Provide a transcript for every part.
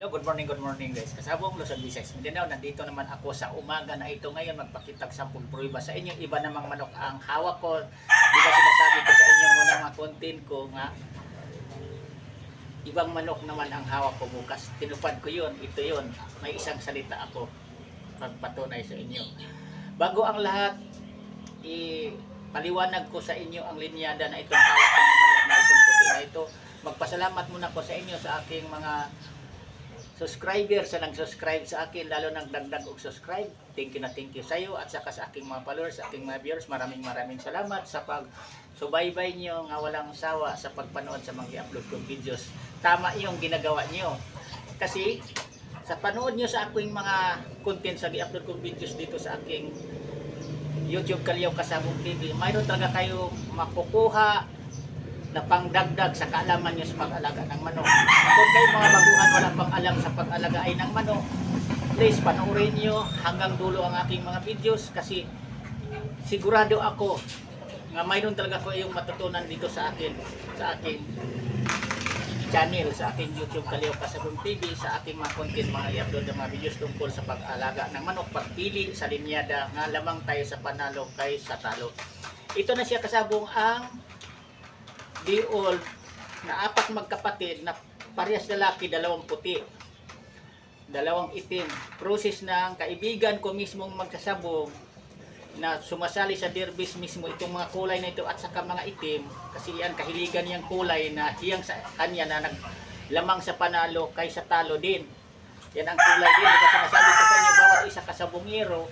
Good morning guys. Kasabong Luzon, Visayas, Mindanao. Nandito naman ako sa umaga na ito ngayon magpakitag sampung prueba sa inyo. Iba namang manok ang hawak ko. Di ba sinasabi ko sa inyo muna mga content ko nga ibang manok naman ang hawak ko bukas. Tinupad ko yun. Ito yun. May isang salita ako pagpatunay sa inyo. Bago ang lahat, paliwanag ko sa inyo ang linyada na itong hawak ko ng manok na itong puti na ito. Magpasalamat muna ko sa inyo sa aking mga subscriber sa nag-subscribe sa akin, lalo nagdagdag og subscribe. Thank you sa iyo at saka sa aking mga followers, sa aking mga viewers. Maraming salamat sa pag-subaybay nyo nga walang sawa sa pagpanood sa mga i-upload kong videos. Tama yung ginagawa nyo. Kasi sa panood nyo sa aking mga content sa i-upload kong videos dito sa aking YouTube Kalyaw Kasabong TV, mayroon talaga kayo makukuha na pangdagdag sa kaalaman nyo sa pag-alaga ng manok. Kung kayo mga baguhan wala pang alam sa pag-alaga ay ng manok, please panoorin nyo hanggang dulo ang aking mga videos kasi sigurado ako nga mayroon talaga ko yung matutunan dito sa akin, sa aking channel, sa aking YouTube Kalyaw Kasabong TV, sa aking mga content, mga i-upload ng mga videos tungkol sa pag-alaga ng manok, pagpili sa linyada nga lamang tayo sa panalo kay sa talo. Ito na siya kasabong ang Diol na apat magkapatid na parehas lalaki, dalawang puti, dalawang itim. Process ng kaibigan ko mismong magkasabong na sumasali sa derbis mismo itong mga kulay na ito at saka mga itim kasi yan kahiligan niyang kulay na hiyang sa kanya na naglamang sa panalo kay sa talo din. Yan ang kulay din. Kasi sinasabi ko sa inyo bawat isa kasabongero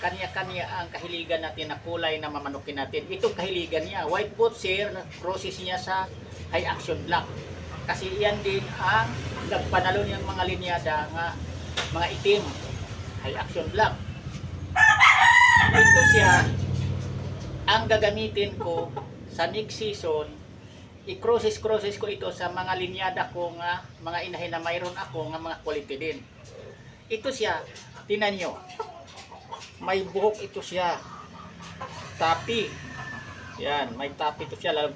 kanya-kanya ang kahiligan natin na kulay na mamanukin natin. Itong kahiligan niya, white bootser, process niya sa high action black. Kasi yan din ang nagpanalo niyang mga linyada nga mga itim, high action black. Ito siya ang gagamitin ko sa next season. I-crosses ko ito sa mga linyada ko nga mga inahin na mayroon ako nga mga quality din. Ito siya, tinan nyo. May buhok ito siya. Tapi. Yan, may tapi ito siya. Lalong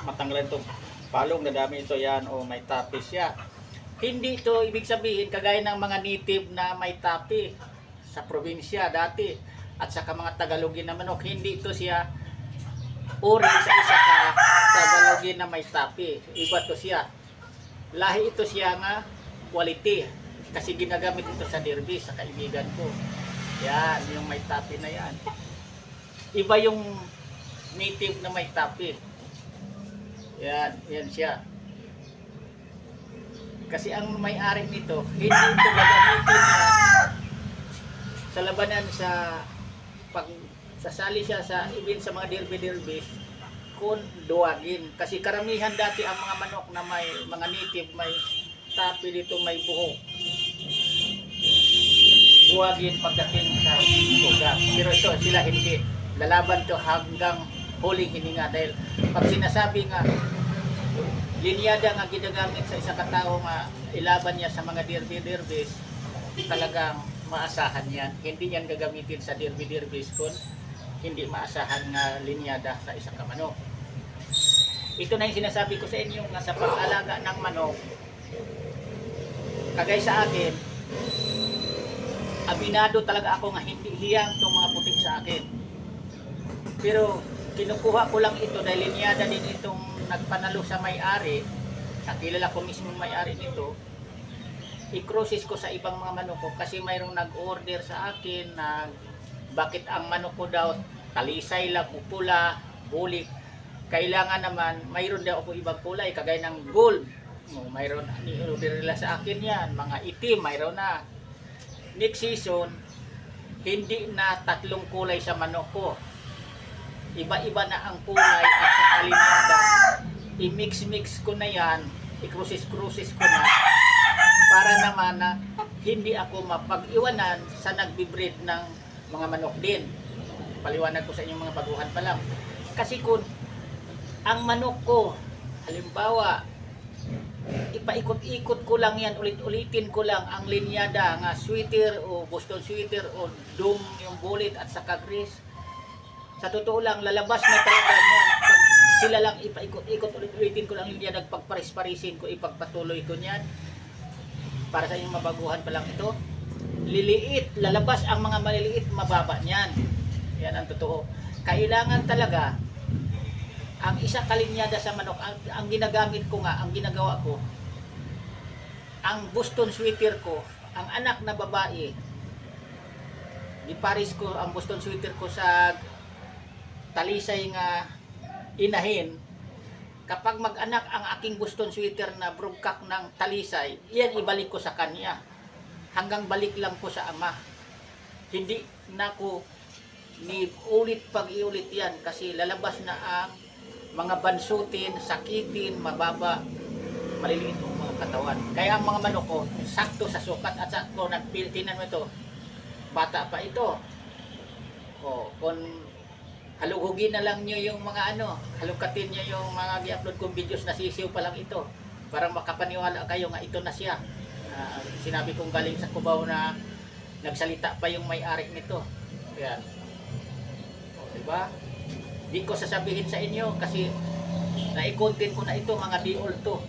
matanggalan itong palong na dami ito. Yan, o may tapi siya. Hindi ito ibig sabihin kagaya ng mga native na may tapi sa probinsya dati. At saka mga Tagalogin na manok. Hindi ito siya uri sa isa ka Tagalogin na may tapi. Iba ito siya. Lahi ito siya nga quality. Kasi ginagamit ito sa derby sa kaibigan ko. Yan, yung may tapi na yan. Iba yung native na may tapi. Yan, yan siya. Kasi ang may-ari nito, hindi ito gagamitin niya sa labanan sa pag sasali siya sa event sa mga derby kung duwagin. Kasi karamihan dati ang mga manok na may mga native may tapi dito may buhok. Duwagin pagdating sa lugar. Pero ito, sila hindi. Lalaban to hanggang huling hininga dahil pag sinasabi nga linyada nga ginagamit sa isang katao nga ilaban niya sa mga derby-derbys, talagang maasahan yan. Hindi yan gagamitin sa derby-derbys kung hindi maasahan nga linyada sa isang kamanok. Ito na yung sinasabi ko sa inyo nga sa pag-alaga ng manok, kagaya sa akin, aminado talaga ako nga hindi hiyang itong mga putik sa akin. Pero kinukuha ko lang ito dahil linyada din itong nagpanalo sa may-ari. Nakilala ko mismo may-ari nito. I-crosses ko sa ibang mga manok ko kasi mayroong nag-order sa akin na bakit ang manok ko daw talisay lang, pula, bulik. Kailangan naman mayroon daw ako ibang kulay kagaya ng gold. Mayroon ni-order nila sa akin yan. Mga itim mayroon na. Next season, hindi na tatlong kulay sa manok ko. Iba-iba na ang kulay at sa linyada. I-mix ko na yan, i-crosses ko na para naman na hindi ako mapag-iwanan sa nagbi-breed ng mga manok din. Paliwanag ko sa inyong mga baguhan pa lang. Kasi kung ang manok ko, halimbawa, ipaikot-ikot ko lang yan, ulit-ulitin ko lang ang linyada nga sweater o Boston sweater o dome yung bullet at saka grease. Sa totoo lang, lalabas na talaga yan. Pag sila lang ipaikot-ikot, ulit-ulitin ko lang linyada, pagparis-parisin ko, ipagpatuloy ko yan. para sa inyong mabaguhan pa lang ito, liliit, lalabas ang mga maliliit, mababa niyan. Yan ang totoo. Kailangan talaga, ang isa kalinyada sa manok, ang ginagamit ko nga, ang ginagawa ko, ang Boston sweater ko, ang anak na babae, di Paris ko, ang Boston sweater ko sa talisay nga inahin, kapag mag-anak ang aking Boston sweater na brugkak ng talisay, yan ibalik ko sa kanya. Hanggang balik lang po sa ama. Hindi na ko ni ulit pag iulit yan kasi lalabas na ang mga bansutin, sakitin, mababa, maliliit ang mga katawan. Kaya ang mga manok ko, sakto sa sukat at sakto nagpiltinan mo ito. Bata pa ito. O, kung halugugin na lang nyo yung mga halukatin nyo yung mga i-upload kong videos na sisiw pa lang ito. Para makapaniwala kayo nga ito na siya. Sinabi kong galing sa Cubao na nagsalita pa yung may-ari nito. Yan. O, diba? Di ko sasabihin sa inyo kasi nai-content ko na ito, mga diol to.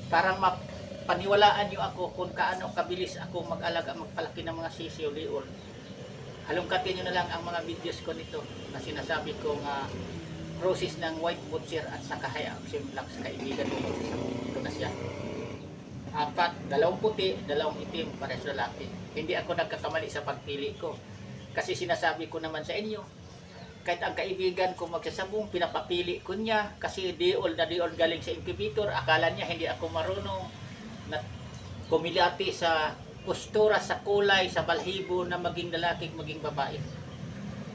Para mapaniwalaan nyo ako kung kaano kabilis ako mag-alaga, magpalaki ng mga sisiw diol. Halungkatin nyo na lang ang mga videos ko nito na sinasabi ko nga process ng white butcher at saka high-action blacks, kaibigan mo magsasabi. Ito na siya. 4, 2 puti, 2 itim, pares lalaki. Hindi ako nagkakamali sa pagpili ko. Kasi sinasabi ko naman sa inyo, kahit ang kaibigan ko magsasabong, pinapapili ko niya kasi diol na diol galing sa incubator. Akala niya hindi ako marunong na kumilati sa postura, sa kulay, sa balhibo na maging lalaki, maging babae.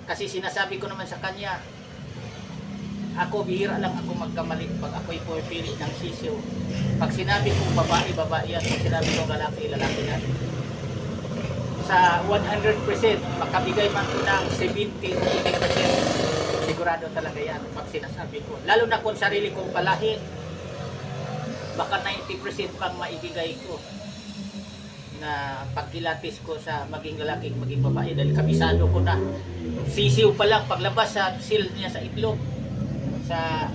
Kasi sinasabi ko naman sa kanya, ako bihira lang ako magkamali pag ako'y pumipili ng sisiw. Pag sinabi kong babae, babae yan. Pag sinabi kong lalaki, lalaki yan. Sa 100%, makabigay man ko ng 70 o 80%, sigurado talaga yan pag sinasabi ko. Lalo na kung sarili kong palahi, baka 90% pang maibigay ko na pagkilatis ko sa maging lalaki, maging babae. Dahil kabisado ko na. Sisiw pa lang, paglabas sa seal niya sa itlog, sa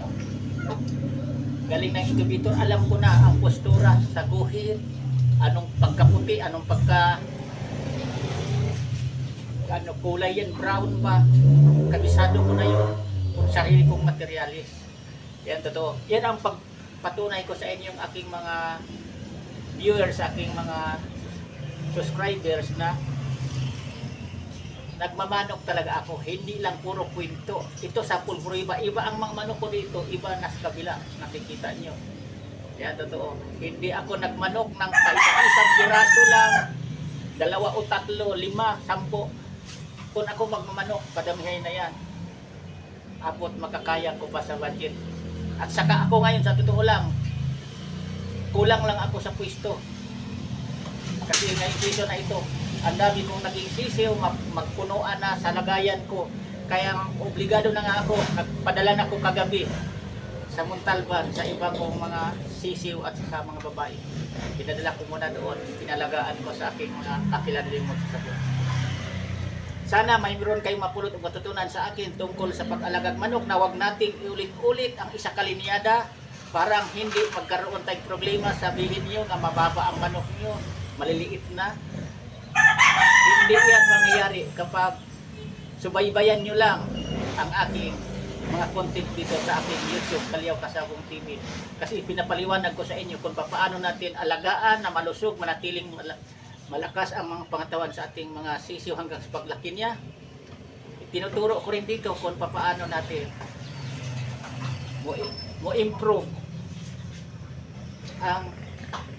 galing ng incubator, alam ko na ang postura sa guhit, anong pagkaputi, anong pagka kulay yan, brown ba, kabisado ko na yun kung sarili kong materialis. Yan totoo. Yan ang pagpatunay ko sa inyo, yung aking mga viewers, aking mga subscribers na nagmamanok talaga ako. Hindi lang puro kwento. Ito sa pulpuro iba. Iba ang mga manok ko dito, iba nas kabila. Nakikita nyo. Yan totoo. Hindi ako nagmanok ng isang piraso lang, 2 o 3, 5, 10. Kung ako magmamanok, padamihay na yan. Apot makakaya ko pa sa budget. At saka ako ngayon, sa totoo lang, kulang lang ako sa pwesto. Kasi ngayong season na ito, ang dami kong naging sisiw, magpunuan na sa lagayan ko. Kaya obligado na nga ako, nagpadala na ako kagabi sa Montalban, sa iba kong mga sisiw at sa mga babae. Pinadala ko muna doon, pinalagaan ko sa aking mga kakilanling magsasabot. Sana mayroon kayong mapulot o matutunan sa akin tungkol sa pag-alagang manok na wag nating iulit-ulit ang isa kalinyada. Parang hindi magkaroon tayong problema, sabihin niyo na mababa ang manok niyo, maliliit na. Hindi yan mangyayari kapag subaybayan nyo lang ang aking mga content dito sa aking YouTube, Kalyaw Kasabong TV. Kasi pinapaliwanag ko sa inyo kung paano natin alagaan na malusog, manatiling malakas ang mga pangatawan sa ating mga sisiw hanggang sa paglaki niya. Tinuturo ko rin dito kung paano natin mo improve ang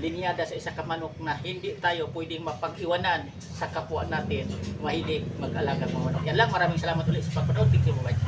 linyada sa isa kamanok na hindi tayo pwedeng mapag-iwanan sa kapwa natin mahilig mag-alaga ng manok. Yan lang, maraming salamat ulit sa pagpanood. Thank you, bye.